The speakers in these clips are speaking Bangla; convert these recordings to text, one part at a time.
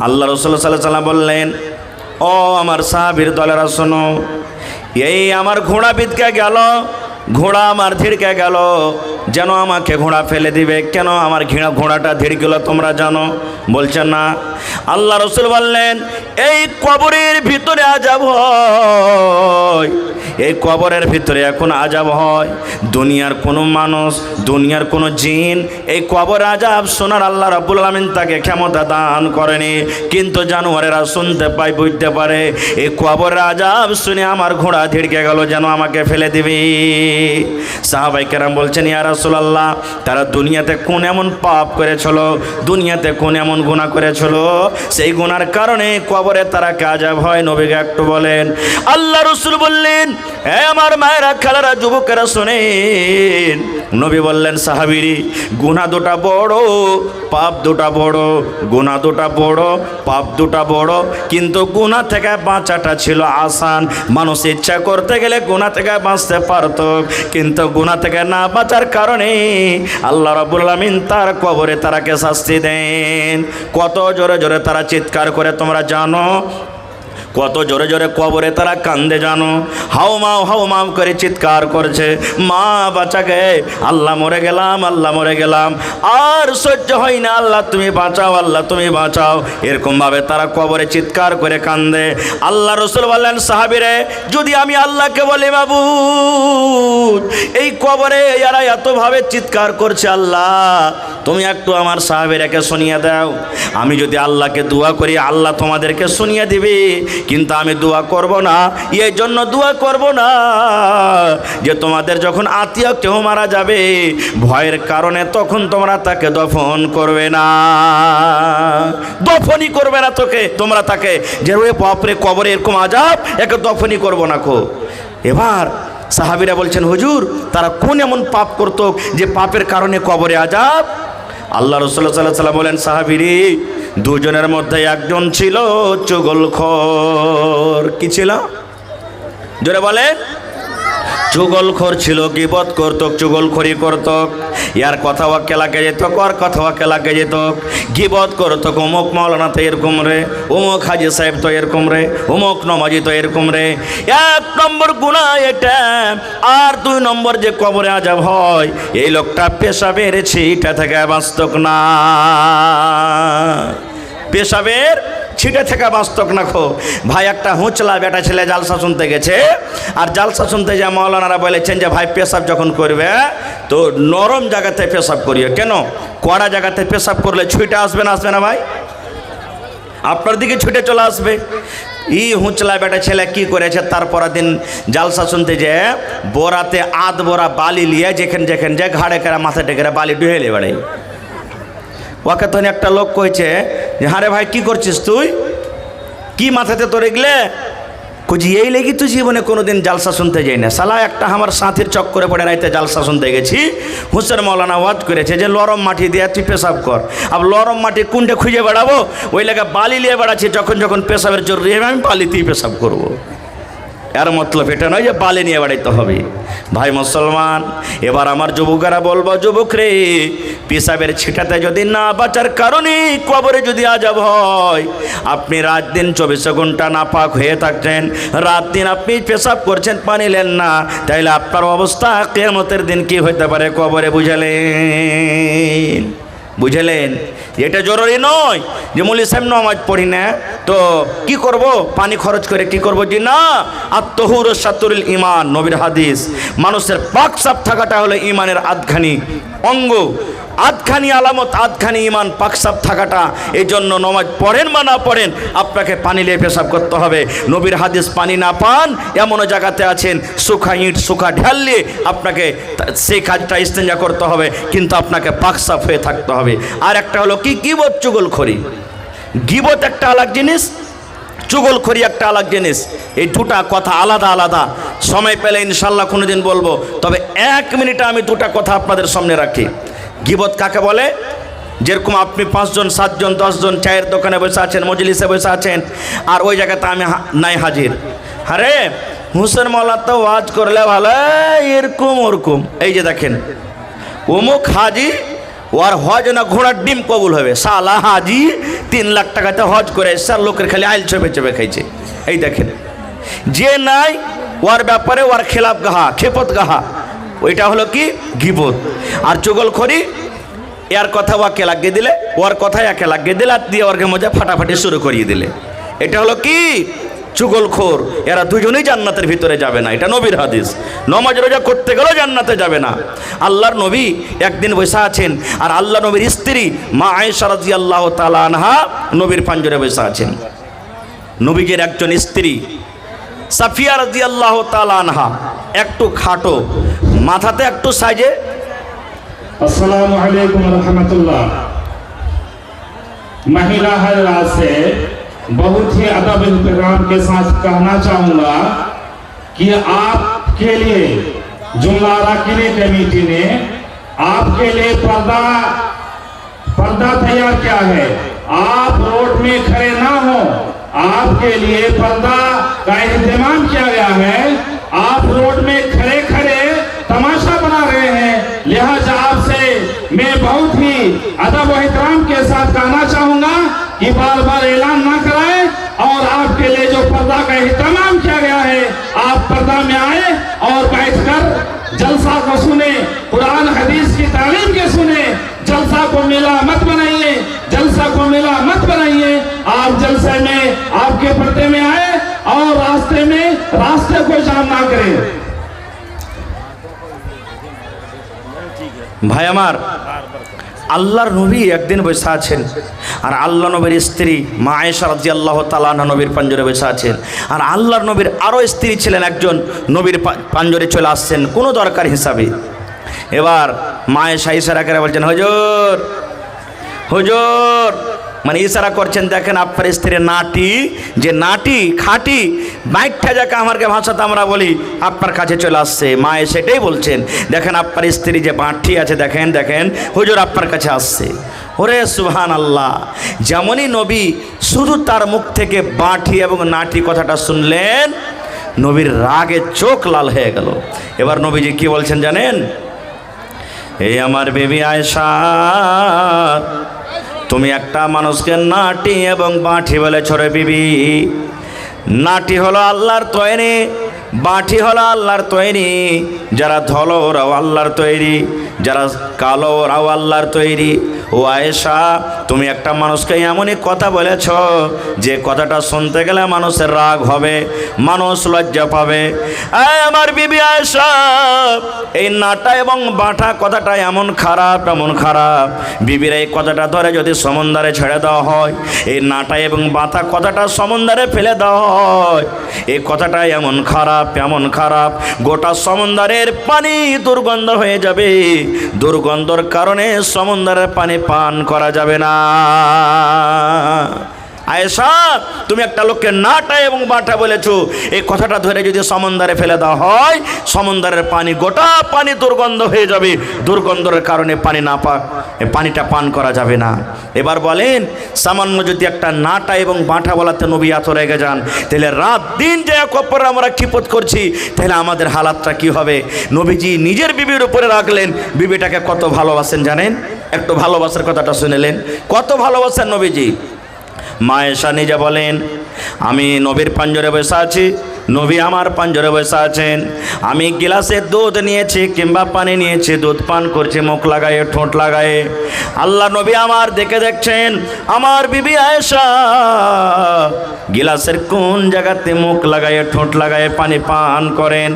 আল্লাহ রাসূল সাল্লাল্লাহু আলাইহি ওয়াসাল্লাম বললেন, ও আমার সাহাবীর দলেরা শোনো, এই আমার ঘোড়া বিদকে গেল, ঘোড়া আমার ধিড়কে গেল, যেন আমাকে ঘোড়া ফেলে দিবে। কেন আমার ঘোড়াটা ধিড় গেল তোমরা জানো? বলছেন না। আল্লাহ রাসূল বললেন, এই কবরের ভিতরে আযাব হয়, এই কবরের ভিতরে এখন আযাব হয়। দুনিয়ার কোনো মানুষ, দুনিয়ার কোনো জিন এই কবর আযাব শোনার আল্লাহ রাব্বুল আলামিন তাকে ক্ষমতা দান করেনি, কিন্তু জানোয়ারেরা শুনতে পায়, বুঝতে পারে। এই কবরের আযাব শুনে আমার ঘোড়া ধিড়কে গেল, যেন আমাকে ফেলে দিবি। সাহাবায়ে কেরাম বলছেন, ইয়া রাসূলুল্লাহ, তারা দুনিয়াতে কোন এমন পাপ করেছিল, দুনিয়াতে কোন এমন গুনাহ করেছিল, সেই গুনার কারণে কবরে তারা আযাব হয়? নবীকে একটু বলেন। আল্লাহ রাসূল বললেন, হে আমার মায়েরা, খালারা, যুবকেরা শোনেন। নবী বললেন, সাহাবীরি, গুনাহ দুটা বড়, পাপ দুটা বড়, গুনাহ দুটা বড়, পাপ দুটা বড়, কিন্তু গুনাহ থেকে বাঁচাটা ছিল আসান। মানুষ ইচ্ছা করতে গেলে গুনাহ থেকে বাঁচতে পারত, কিন্তু গুনাহ থেকে না বাঁচার কারণে আল্লাহ রাব্বুল আলামিন তার কবরে তারাকে শাস্তি দেন। কত জোরে জোরে তারা চিৎকার করে তোমরা জানো? কত জোরে জোরে কবরে তারা কান্দে জানো? হাউমাউ হাউমাউ করে চিৎকার করছে, মা বাঁচাকে, আল্লাহ মরে গেলাম, আল্লাহ মরে গেলাম, আর সহ্য হয় না, আল্লাহ তুমি বাঁচাও, আল্লাহ তুমি বাঁচাও। এরকমভাবে তারা কবরে চিৎকার করে কান্দে। আল্লাহ রাসূল বললেন, সাহাবীরে, যদি আমি আল্লাহকে বলি, মাবুদ, এই কবরে এরা এতভাবে চিৎকার করছে, আল্লাহ তুমি একটু আমার সাহাবীরাকে শুনিয়ে দাও। আমি যদি আল্লাহকে দোয়া করি, আল্লাহ তোমাদেরকে শুনিয়ে দিবে, কিন্তু আমি দোয়া করব না। এই জন্য দোয়া করব না যে তোমাদের যখন আত্মীয় কেউ মারা যাবে, ভয়ের কারণে তখন তোমরা তাকে দফন করবে না, দফনই করবে না তোমরা তাকে, যে ওই বাপরে কবরে এরকম আযাব, একে দফনই করব না কো। এবার সাহাবীরা বলছেন, হুজুর, তারা কোন এমন পাপ করত যে পাপের কারণে কবরে আযাব? আল্লাহ রাসূল সাল্লাল্লাহু আলাইহি ওয়াসাল্লাম বলেন, সাহাবীরি, দুজনের মধ্যে একজন ছিল চুগলখোর। কি ছিল? জোরে বলে। চুগলখোর ছিল, গীবত করত, চুগলখড়ি করত, ইয়ার কথা ওকে লাগে যেত, কর কথা ওকে লাগে যেত, গীবত করত, অমুক মাওলানা তো এরকম রে, অমুক হাজি সাহেব তো এরকম রে, অমুক নমাজি তো এরকম রে। এক নম্বর গুনাহ এটা। আর দুই নম্বর যে কবরে আযাব হয়, এই লোকটা পেশাবের ছিটা থেকে বাঁচত না, পেশাবের ছিটে থেকে বাঁচতক না খো। ভাই, একটা হুঁচলা বেটা ছেলে জালসা শুনতে গেছে, আর জালসা শুনতে যা মাওলানারা বলেছেন যে ভাই পেশাব যখন করবে তো নরম জায়গাতে পেশাব করিও। কেন? কড়া জায়গাতে পেশাব করলে ছুটে আসবে না, আসবে না ভাই? আপনার দিকে ছুটে চলে আসবে। এই হুঁচলা বেটা ছেলে কি করেছে, তারপর দিন জালসা শুনতে যে বোরাতে আধ বোরা বালি লিয়ে যেখানে যেখানে যে ঘাড়ে কেরা মাথা ডেকে বালি ডুহেলে বেড়াই। ওকে তখন একটা লোক কইছে যে, হারে ভাই, কি করছিস তুই, কি মাথাতে তোর এগলে? কুজি এই লেগে তুই জীবনে কোনোদিন জালসা শুনতে যাই না। সালা একটা আমার সাথীর চক্করে পড়ে রাইতে জালসা শুনতে গেছি, হুসেন মৌলানা ওয়াজ করেছে যে লরম মাটি দিয়ে তুই পেশাব কর। আর লরম মাটি কোনটা খুঁজে বেড়াবো? ওই লেগে বালি নিয়ে বেড়াচ্ছি, যখন যখন পেশাবের জরুরি হবে আমি বালিতেই পেশাব করবো। এর মতলব এটা নয় যে বালি নিয়ে বেড়াইতে হবে। ভাই মুসলমান, এবার আমার যুবকেরা বলবো, যুবক রে, পেশাবের ছিটাতে যদি না বাঁচার কারণে কবরে যদি আযাব হয়, আপনি রাত দিন 24 ঘন্টা নাপাক হয়ে থাকছেন, রাত দিন আপনি পেশাব করছেন, পানি নেন না, তাইলে আপনার অবস্থা কিয়ামতের দিন কি হইতে পারে কবরে। বুঝলেন? বুঝলেন? এটা জরুরি নয় যে মৌলী সাহেব নামাজ পড়ি না তো কি করব, পানি খরচ করে কি করব, যে না। আত-তাহুর শাতরুল ঈমান, নবীর হাদিস। মানুষের পাক সাফ থাকাটা হলো ঈমানের আধখানি অঙ্গ, আধখানি আলামত, আধখানি ঈমান, পাক সাফ থাকাটা। এই জন্য নামাজ পড়েন বা না পড়েন, আপনাকে পানি নিয়ে পেশাব করতে হবে। নবীর হাদিস, পানি না পান এমনও জায়গাতে আছেন, শুখা ইট শুখা ঢাল দিয়ে আপনাকে সেই কাজটা ইস্তেঞ্জা করতে হবে, কিন্তু আপনাকে পাক সাফ হয়ে থাকতে হবে। আর একটা হলো কি, গীবত, চুগলখড়ি। গীবত একটা আলাদা জিনিস, চুগলখড়ি একটা আলাদা জিনিস। এই দুটা কথা আলাদা আলাদা। সময় পেলে ইনশাল্লাহ কোনোদিন বলবো, তবে 1 মিনিটে আমি দুটা কথা আপনাদের সামনে রাখি। গীবত কাকে বলে? যেরকম আপনি 5 জন 7 জন 10 জন চায়ের দোকানে বসে আছেন, মজলিসে বসে আছেন, আর ওই জায়গাতে আমি নাই হাজির। আরে হুসেন মৌলা তো ওয়াজ করলে ভালো, এরকম ওরকম। এই যে দেখেন, অমুক হাজি ওর হজ না ঘোড়ার ডিম কবুল হবে। সালা হাজি 3 লাখ টাকাতে হজ করে এসছে, লোকের খালি আইল চেপে চেপে খাইছে। এই দেখেন, যে নাই ওর ব্যাপারে ওর খেলাফ গাহা, খেপত গাহা, ওইটা হলো কি গিবত। আর চুগলখড়ি, এর কথা ওকে লাগিয়ে দিলে, ওর কথা একে লাগিয়ে দিলে, আর দিয়ে ওরকে মজা ফাটাফাটি শুরু করিয়ে দিলে, এটা হলো কি চুগলখোর। এরা দুজনেই জান্নাতের ভিতরে যাবে না, এটা নবীর হাদিস। নমাজ রোজা করতে গেলেও জান্নাতে যাবে না। আল্লাহর নবী একদিন বসে আছেন, আর আল্লাহ নবীর স্ত্রী মা আয়েশা রাদিয়াল্লাহু তাআলা আনহা নবীর পাঞ্জরে বসে আছেন। নবীজির একজন স্ত্রী সাফিয়া রাদিয়াল্লাহু তাআলা আনহা একটু খাটো, মাথাতে একটু সাজে। अस्सलामु अलैकुम रहमतुल्लाह। महिला हजरात से बहुत ही अदब एहतराम के साथ कहना चाहूँगा कि आपके लिए जुमला अराकीन कमेटी ने आपके लिए पर्दा तैयार किया है। आप रोड में खड़े ना हो, आपके लिए पर्दा का इंतजाम किया गया है। आप रोड में खड़े खड़े तमाशा बना रहे हैं, लिहाजा आपसे मैं बहुत ही अदब और एहतराम के साथ कहना चाहूँगा कि बार बार ऐलान ना कराएं, और आपके लिए जो पर्दा का इंतजाम किया गया है, आप पर्दा में आए और बैठकर जलसा को सुने, कुरान हदीस की तालीम के सुने। जलसा को मेला मत बनाइए, जलसा को मेला मत बनाइए। आप जलसे में आपके पर्दे में आए और रास्ते को जाम ना करें। ভাই আমার, আল্লাহর নবী একদিন বসে আছেন, আর আল্লাহ নবীর স্ত্রী মা আয়েশা রাদিয়াল্লাহু তাআলা আনহা নবীর পাঞ্জরে বসে আছেন। আর আল্লাহর নবীর আরও স্ত্রী ছিলেন একজন, নবীর পাঞ্জরে চলে আসছেন কোনো দরকার হিসাবে। এবার মা আয়েশা ইশারা করে বলছেন, হুজুর হুজুর, মানে ইশারা করছেন। দেখেন আপনার স্ত্রীর নাটি, যে নাটি খাটি বাইকটা যাকে আমারকে ভাষাতে আমরা বলি, আপনার কাছে চলে আসছে। মা সেটাই বলছেন, দেখেন আপনার স্ত্রী যে বাঁটি আছে, দেখেন দেখেন হুজুর আপনার কাছে আসছে। ওরে সুবহান আল্লাহ! যেমনই নবী শুধু তার মুখ থেকে বাঁটি এবং নাটি কথাটা শুনলেন, নবীর রাগে চোখ লাল হয়ে গেল। এবার নবীজি কি বলছেন জানেন? এই আমার বেবি আয়েশা, তুমি একটা মানুষকে নাটি এবং বাঁটি বলেছ রে বিবি। নাটি হলো আল্লাহর তৈরি, বাঁটি হলো আল্লাহর তৈরি। যারা ধলো ওরাও আল্লাহর তৈরি, যারা কালো ওরাও আল্লাহর তৈরি। ও আয়েশা, তুমি একটা মানুষকে এমনই কথা বলেছ যে কথাটা শুনতে গেলে মানুষের রাগ হবে, মানুষ লজ্জা পাবে। আমার বিবি আয়েশা, এই নাটা এবং বাঁটা কথাটা এমন খারাপ, এমন খারাপ। বিবির এই কথাটা ধরে যদি সমুদ্রে ছেড়ে দেওয়া হয়, এই নাটা এবং বাঁটা কথাটা সমুদ্রে ফেলে দেওয়া হয়, এই কথাটা এমন খারাপ, এমন খারাপ, গোটা সমুদ্রের পানি দুর্গন্ধ হয়ে যাবে। দুর্গন্ধর কারণে সমুদ্রের পানি পান করা যাবে না। আয়েশা, তুমি একটা লোককে নাটা এবং বাঁটা বলেছো, এই কথাটা ধরে যদি সমুদ্রে ফেলে দেওয়া হয়, সমুদ্রের পানি, গোটা পানি দুর্গন্ধ হয়ে যাবে। দুর্গন্ধের কারণে পানিটা পান করা যাবে না। এবার বলেন, সামান্য যদি একটা নাটা এবং বাঁটা বলাতে নবী এত রেগে যান, তাহলে রাত দিন যে এক অপরে আমরা ক্ষিপত করছি, তাহলে আমাদের হালাতটা কি হবে? নবীজি নিজের বিবির উপরে রাখলেন, বিবিটাকে কত ভালোবাসেন জানেন? একটু ভালোবাসার কথাটা শুনেলেন, কত ভালোবাসেন নবীজি। মা আয়েশা নিজে বলেন, আমি নবীর পাঞ্জরে বসে আছি, নবী আমার পাঞ্জরে বসে আছেন। আমি গিলাসে দুধ নিয়েছি কিংবা পানি নিয়েছি, দুধ পান করছি মুখ লাগায়ে, ঠোঁট লাগায়ে। আল্লাহ নবী আমার দেখে দেখছেন, আমার বিবি আয়েশা গিলাসের কোন জায়গাতে মুখ লাগায়ে, ঠোঁট লাগায়ে পানি পান করেন।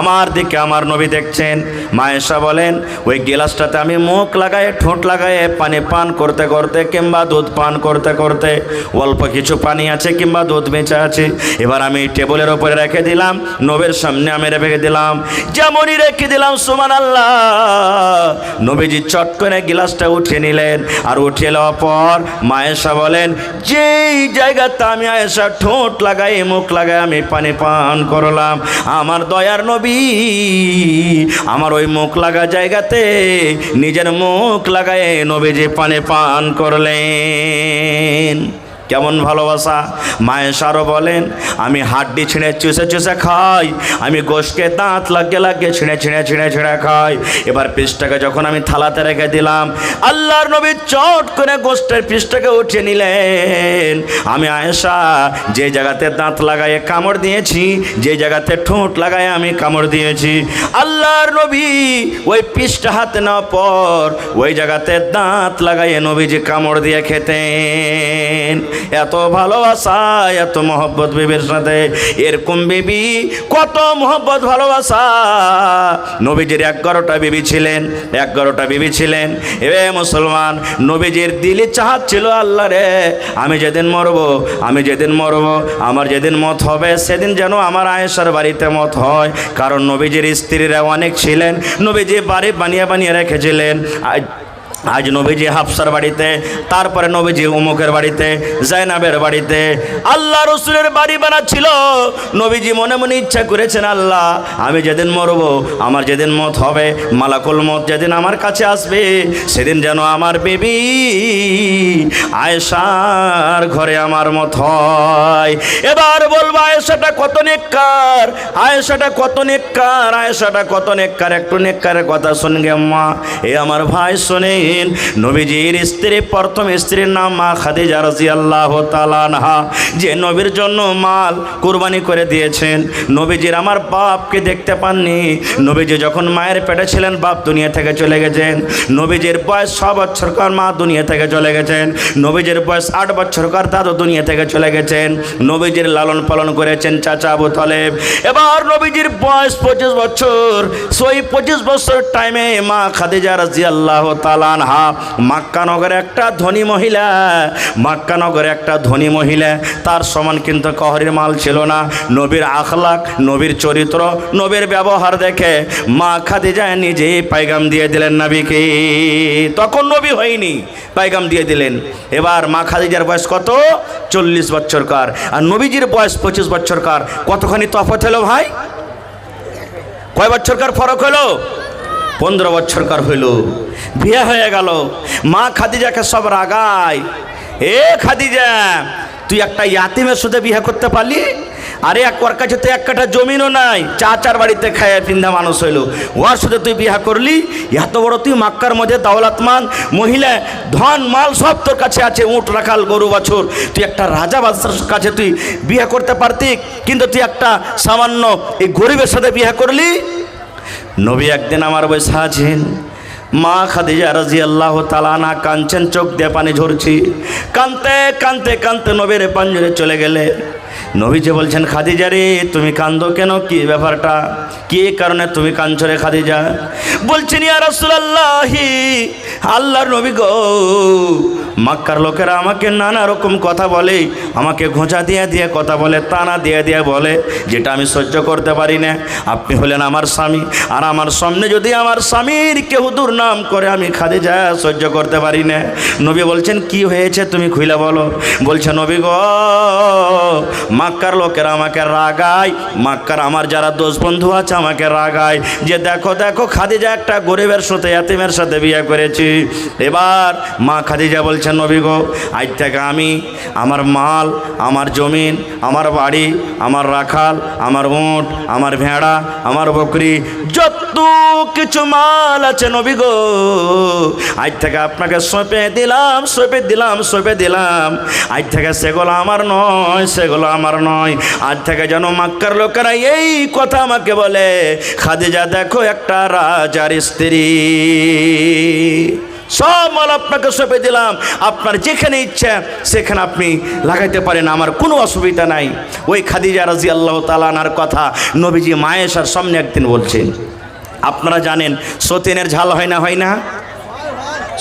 আমার দিকে আমার নবী দেখছেন। মা আয়েশা বলেন, ওই গিলাসটাতে আমি মুখ লাগায়ে, ঠোঁট লাগায়ে পানি পান করতে করতে কিংবা দুধ পান করতে করতে অল্প কিছু পানি আছে কিংবা দুধ বেঁচে আছে, এবার আমি টেবিলের ওপরে রেখে দিলাম, নবীর সামনে আমি রেখে দিলাম। যেমনই রেখে দিলাম, সুবহানাল্লাহ, নবীজি চট করে গিলাসটা উঠিয়ে নিলেন। আর উঠিয়ে নেওয়ার পর মা আয়েশা বলেন, যেই জায়গাতে আমি আয়েশা ঠোঁট লাগাই, মুখ লাগাই আমি পানি পান করলাম, আমার দয়ার নবী আমার ওই মুখ লাগা জায়গাতে নিজের মুখ লাগায় নবীজি পানি পান করলেন। কেমন ভালোবাসা। মায়েশারও বলেন, আমি হাড্ডি ছিঁড়ে চুষে চুষে খাই, আমি গোশকে দাঁত লাগিয়ে লাগিয়ে ছিঁড়ে ছিঁড়ে ছিঁড়ে ছিঁড়ে খাই। এবার পিসটাকে যখন আমি থালাতে রেখে দিলাম, আল্লাহর নবী চট করে গোশটের পিসটাকে উঠিয়ে নিলেন। আমি আয়েশা যে জায়গাতে দাঁত লাগায়ে কামড় দিয়েছি, যে জায়গাতে ঠোঁট লাগায় আমি কামড় দিয়েছি, আল্লাহর নবী ওই পিসটা হাতে নেওয়ার পর ওই জায়গাতে দাঁত লাগাইয়ে নবীজি কামড় দিয়ে খেতেন। এত ভালোবাসা, এত মহব্বত বিবির সাথে। এরকম বিবি কত মহব্বত ভালোবাসা। নবীজির 11টা বিবি ছিলেন, 11টা বিবি ছিলেন। এ মুসলমান, নবীজির দিলি চাহাত ছিল, আল্লাহ রে আমি যেদিন মরবো, আমি যেদিন মরবো, আমার যেদিন মত হবে সেদিন যেন আমার আয়েশার বাড়িতে মত হয়। কারণ নবীজির স্ত্রীরা অনেক ছিলেন, নবীজি বাড়ি বানিয়ে বানিয়ে রেখেছিলেন। আজ নবীজি হাফসার বাড়িতে, তারপরে নবীজি উমুকের বাড়িতে, জাইনাবের বাড়িতে, আল্লাহ রসুলের বাড়ি বানাচ্ছিল। নবীজি মনে মনে ইচ্ছা করেছেন, আল্লাহ আমি যেদিন মরব, আমার যেদিন মত হবে, মালাকুল মত যেদিন আমার কাছে আসবে, সেদিন যেন আমার বিবি আয়েশার ঘরে আমার মত হয়। এবার বলবো আয়েশাটা কত নেককার, আয়েশাটা কত নেককার, আয়েশাটা কত নেককার। একটু নেককারের কথা শুনগে মা, এ আমার ভাই শুনে। নবীজির স্ত্রী, প্রথম স্ত্রীর নাম মা খাদিজা রাদিয়াল্লাহু তাআলা আনহা, যে নবীর জন্য মাল কুরবানি করে দিয়েছেন। নবীজির আমার বাপকে দেখতে পাননি। নবীজি যখন মায়ের পেটে ছিলেন, বাপ দুনিয়া থেকে চলে গেছেন। নবীজির বয়স 6 বছরকার মা দুনিয়া থেকে চলে গেছেন। নবীজির বয়স 8 বছরকার দাদু দুনিয়া থেকে চলে গেছেন। নবীজির লালন পালন করেছেন চাচা আবু তালেব। এবার নবীজির বয়স 25 বছর। সেই 25 বছর টাইমে মা খাদিজা রাদিয়াল্লাহু তাআলা আনহা মক্কা নগরে একটা ধনী মহিলা, মক্কা নগরে একটা ধনী মহিলা, তার সমান কিন্তু কহরির মাল ছিল না। নবীর আখলাক, নবীর চরিত্র, নবীর ব্যবহার দেখে মা খাদিজা নিজেই পায়গাম দিয়ে দিলেন নবীকে। তখন নবী হয়নি, পায়গাম দিয়ে দিলেন। এবার মা খাদিজার বয়স কত? 40 বছরকার, আর নবীজির বয়স 25 বছরকার। কতখানি তফাৎ হলো ভাই? কয় বছরকার ফরক হলো? 15 বছরকার হইল। বিয়ে হয়ে গেল। মা খাদিজাকে সব রাগায়, এ খাদিজা তুই একটা ইয়াতিমের সাথে বিয়ে করতে পারলি? আরে ওর কাছে তো 1 কাঠা জমিনও নাই, চাচার বাড়িতে খায় পিন্ধা মানুষ হইল, ওর সাথে তুই বিয়ে করলি? এত বড় তুই মক্কার মধ্যে দৌলতমান মহিলা, ধন মাল সব তোর কাছে আছে, উঁট রাখাল গরু বাছুর, তুই একটা রাজা বাদশার কাছে তুই বিয়ে করতে পারতি, কিন্তু তুই একটা সামান্য এই গরিবের সাথে বিয়ে করলি? নবী একদিন আমার বসে আছেন, মা খাদিজা রাদিয়াল্লাহু তাআলা আনহা কাঁদছেন, চোখ দিয়ে পানি ঝরছি। কাঁদতে কাঁদতে কাঁদতে নবীর পাঞ্জরে চলে গেলে। নবীজি বলছেন, খাদিজা রে তুমি কাঁদো কেন? কি ব্যাপারটা, কি কারণে তুমি কাঁদছো রে খাদিজা? বলছেন, ইয়া রাসূলুল্লাহ, আল্লাহর নবী গো, মক্কার লোকেরা আমাকে নানা রকম কথা বলে, আমাকে ঘোঁচা দিয়ে দিয়ে কথা বলে, তানা দিয়ে দিয়ে বলে, যেটা আমি সহ্য করতে পারি না। আপনি হলেন আমার স্বামী, আর আমার সামনে যদি আমার স্বামীর কেউ দুর্নাম করে, আমি খাদিজা সহ্য করতে পারি না। নবী বলছেন, কি হয়েছে তুমি খুইলা বলো। বলছে, নবী গো, মক্কার লোকেরা আমাকে রাগায়, মক্কার আমার যারা দোস্ত বন্ধু আছে আমাকে রাগায়, যে দেখো দেখো খাদিজা একটা গরিবের সাথে, ইয়াতিমের সাথে বিয়ে করেছি। এবার মা খাদিজা বলছেন, নবী গো, আজ থেকে আমি আমার মাল, আমার জমিন, আমার বাড়ি, আমার রাখাল, আমার উঁট, আমার ভেড়া, আমার বকরি, যত কিছু মাল আছে নবী গো, আজ থেকে আপনাকে সঁপে দিলাম, সঁপে দিলাম, সঁপে দিলাম। আজ থেকে সেগুলো আমার নয়, সেগুলো আমার নয়। আজ থেকে যেন মক্কার লোকেরা এই কথা আমাকে বলে, খাদিজা দেখো একটা রাজার স্ত্রী। সব মাল আপনাকে সঁপে দিলাম, আপনার যেখানে ইচ্ছা সেখানে আপনি লাগাইতে পারেন, আমার কোনো অসুবিধা নাই। ওই খাদিজা রাদিয়াল্লাহু তাআলা আনহার কথা নবীজি মায়েশার সামনে একদিন বলছেন। আপনারা জানেন সতীনের ঝাল হয় না, হয় না?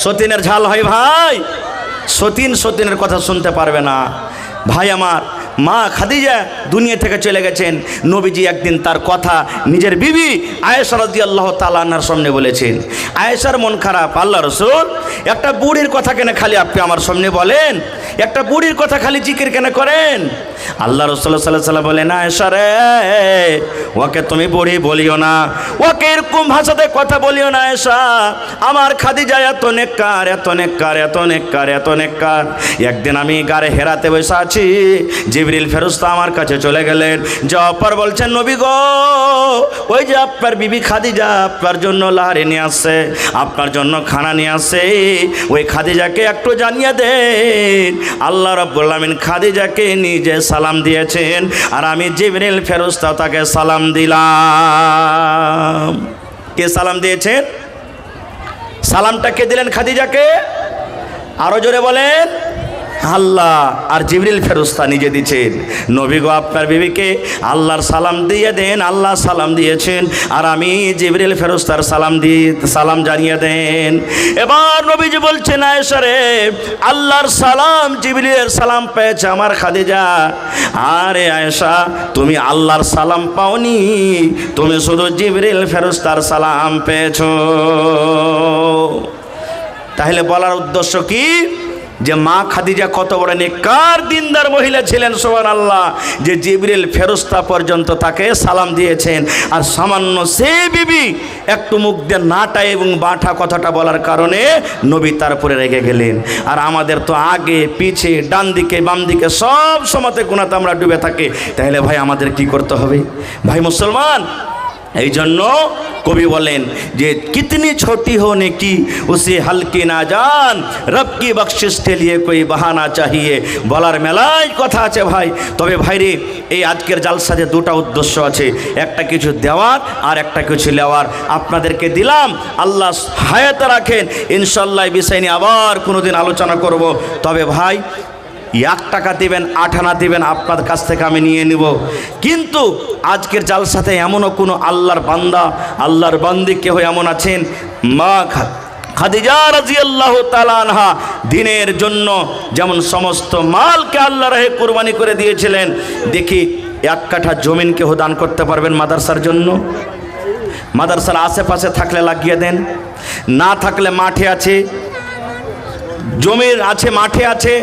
সতীনের ঝাল হয় ভাই। সতীনের কথা শুনতে পারবে না ভাই আমার। মা খাদিজা দুনিয়া থেকে চলে গেছেন। নবীজি একদিন তার কথা নিজের বিবি আয়েশা রাদিয়াল্লাহু তাআলা আনহার সামনে বলেছেন। আয়েশার মন খারাপ, আল্লাহ রাসূল একটা বুড়ির কথা কেন খালি আপনি আমার সামনে বলেন? একটা বুড়ির কথা খালি জিকির কেন করেন? আল্লাহ রাসূল সাল্লাল্লাহু আলাইহি ওয়াসাল্লাম বলেন, আয়েশা রে, ওকে তুমি বুড়ি বলিও না, ওকে এরকম ভাষাতে কথা বলিও না আয়েশা। আমার খাদিজা এত নেককার, এত নেককার, এত নেককার, এত নেককার। একদিন আমি গারে হেরাতে বসে আছি, জিবরিল ফেরেশতা আমার কাছে চলে গেলেন, যাওয়ার পর বলছেন, নবী গো, ওই যে আপনার বিবি খাদিজা আপনার জন্য লাহারি নিয়ে আসছে, আপনার জন্য খানা নিয়ে আসছে, ওই খাদিজাকে একটু জানিয়ে দেন আল্লাহ রাব্বুল আলামিন খাদিজাকে নিজে সালাম দিয়েছেন, আর আমি জিবরিল ফেরেশতা তাকে সালাম দিলাম। কে সালাম দিয়েছেন? সালামটা কে দিলেন খাদিজাকে? আরো জোরে বলেন। আল্লাহ আর জিবরিল ফেরেশতা নিজে দিয়েছেন। নবী গো, আপনার বিবিকে আল্লাহর সালাম দিয়ে দেন, আল্লাহ সালাম দিয়েছেন, আর আমি জিবরিল ফেরেশতার সালাম জানিয়ে দেন। এবার নবীজি বলছেন, আয়েশা রে, আল্লাহর সালাম জিবরিলের সালাম পেয়েছে আমার খাদিজা। আরে আয়েশা, তুমি আল্লাহর সালাম পাওনি, তুমি শুধু জিবরিল ফেরেশতার সালাম পেয়েছো। তাহলে বলার উদ্দেশ্য কি? যে মা খাদিজা কত বড় নেককার দিনদার মহিলা ছিলেন, সুবহানাল্লাহ, যে জিবরিল ফেরেশতা পর্যন্ত তাকে সালাম দিয়েছেন। আর সামান্য সে বিবি একটু মুখ দিয়ে নাটা এবং বাঁঠা কথাটা বলার কারণে নবী তারপরে রেগে গেলেন। আর আমাদের তো আগে পিছে ডান দিকে বাম দিকে সব সময়তে গুনাতে আমরা ডুবে থাকি। তাহলে ভাই আমাদের কি করতে হবে ভাই মুসলমান? এই জন্য কবি বলেন যে কিতনি ছোটি হো নেকি উসে হালকি না জান, রব কি বখশিশ কে লিয়ে কোই বাহানা চাহিয়ে। বলার মেলায় কথা আছে ভাই। তবে ভাইরে, এই আজকের জালসাতে দুটা উদ্দেশ্য আছে, একটা কিছু দেওয়ার আর একটা কিছু নেওয়ার। আপনাদেরকে দিলাম, আল্লাহ হায়াতে রাখেন, ইনশাল্লাহ এই বিষয় নিয়ে আবার কোনোদিন আলোচনা করব। তবে ভাই, 1 টাকা দিবেন, 8 আনা দিবেন, আপনার কাছ থেকে আমি নিয়ে নিব। কিন্তু আজকের জালসাতে এমনও কোনো আল্লাহর বান্দা, আল্লাহর বান্দি কেউ এমন আছেন, মা খাদিজা রাদিয়াল্লাহু তাআলা আনহা দিনের জন্য যেমন সমস্ত মালকে আল্লাহর রাহে কুরবানি করে দিয়েছিলেন। দেখি 1 কাঠা জমিন কেউ দান করতে পারবেন মাদ্রাসার জন্য? মাদ্রাসার আশেপাশে থাকলে লাগিয়ে দেন, না থাকলে মাঠে আছে, জমির আছে, মাঠে আছে,